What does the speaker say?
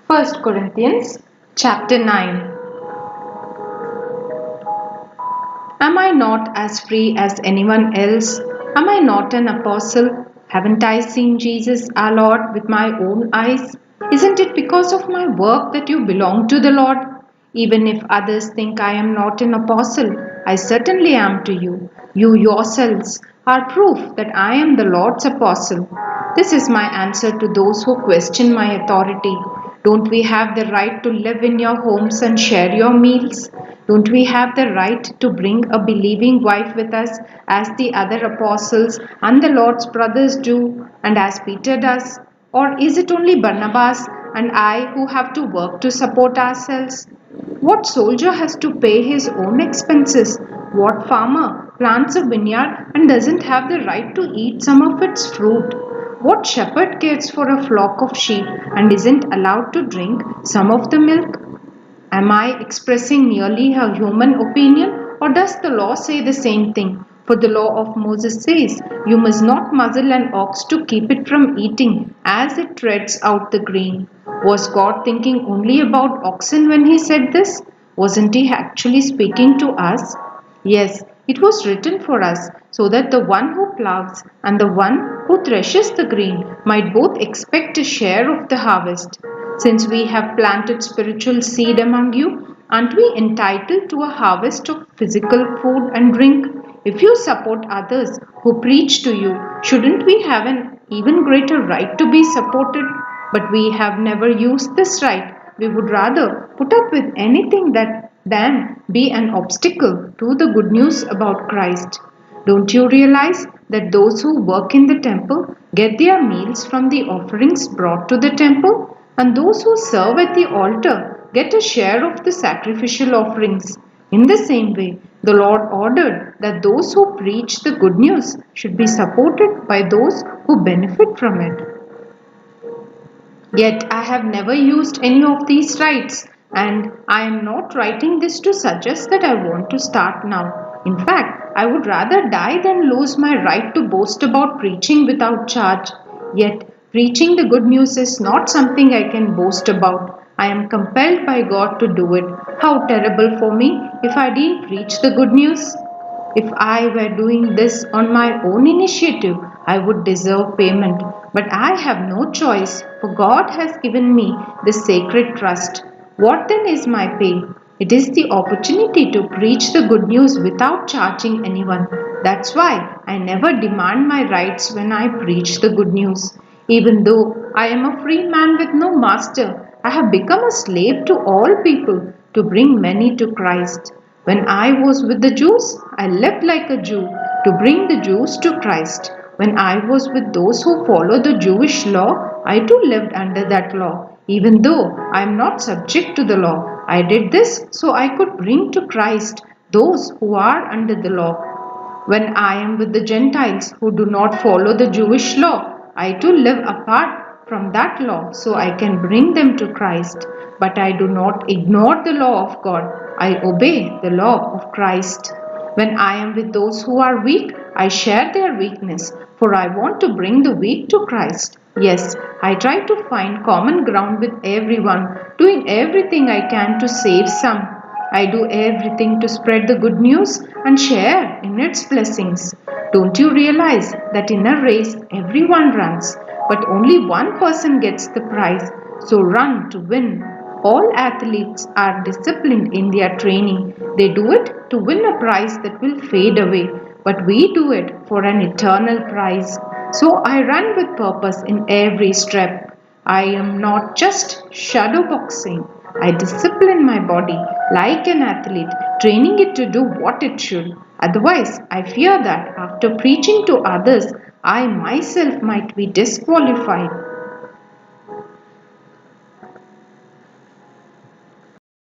First Corinthians chapter 9. Am I not as free as anyone else? Am I not an apostle? Haven't I seen Jesus our Lord with my own eyes? Isn't it because of my work that you belong to the Lord? Even if others think I am not an apostle, I certainly am to you. You yourselves are proof that I am the Lord's apostle. This is my answer to those who question my authority. Don't we have the right to live in your homes and share your meals? Don't we have the right to bring a believing wife with us as the other apostles and the Lord's brothers do and as Peter does? Or is it only Barnabas and I who have to work to support ourselves? What soldier has to pay his own expenses? What farmer plants a vineyard and doesn't have the right to eat some of its fruit? What shepherd cares for a flock of sheep and isn't allowed to drink some of the milk? Am I expressing merely a human opinion, or does the law say the same thing? For the law of Moses says, you must not muzzle an ox to keep it from eating as it treads out the grain. Was God thinking only about oxen when he said this? Wasn't he actually speaking to us? Yes, it was written for us, so that the one who plows and the one who threshes the grain might both expect a share of the harvest. Since we have planted spiritual seed among you, aren't we entitled to a harvest of physical food and drink? If you support others who preach to you, shouldn't we have an even greater right to be supported? But we have never used this right. We would rather put up with anything than be an obstacle to the good news about Christ. Don't you realize that those who work in the temple get their meals from the offerings brought to the temple, and those who serve at the altar get a share of the sacrificial offerings? In the same way, the Lord ordered that those who preach the good news should be supported by those who benefit from it. Yet I have never used any of these rights, and I am not writing this to suggest that I want to start now. In fact, I would rather die than lose my right to boast about preaching without charge. Yet, preaching the good news is not something I can boast about. I am compelled by God to do it. How terrible for me if I didn't preach the good news! If I were doing this on my own initiative, I would deserve payment. But I have no choice, for God has given me this sacred trust. What then is my pay? It is the opportunity to preach the good news without charging anyone. That's why I never demand my rights when I preach the good news. Even though I am a free man with no master, I have become a slave to all people to bring many to Christ. When I was with the Jews, I lived like a Jew to bring the Jews to Christ. When I was with those who follow the Jewish law, I too lived under that law. Even though I am not subject to the law, I did this so I could bring to Christ those who are under the law. When I am with the Gentiles who do not follow the Jewish law, I too live apart from that law so I can bring them to Christ. But I do not ignore the law of God. I obey the law of Christ. When I am with those who are weak, I share their weakness, for I want to bring the weak to Christ. Yes, I try to find common ground with everyone, doing everything I can to save some. I do everything to spread the good news and share in its blessings. Don't you realize that in a race everyone runs, but only one person gets the prize? So run to win. All athletes are disciplined in their training. They do it to win a prize that will fade away, but we do it for an eternal prize. So I run with purpose in every step. I am not just shadow boxing. I discipline my body like an athlete, training it to do what it should. Otherwise, I fear that after preaching to others, I myself might be disqualified.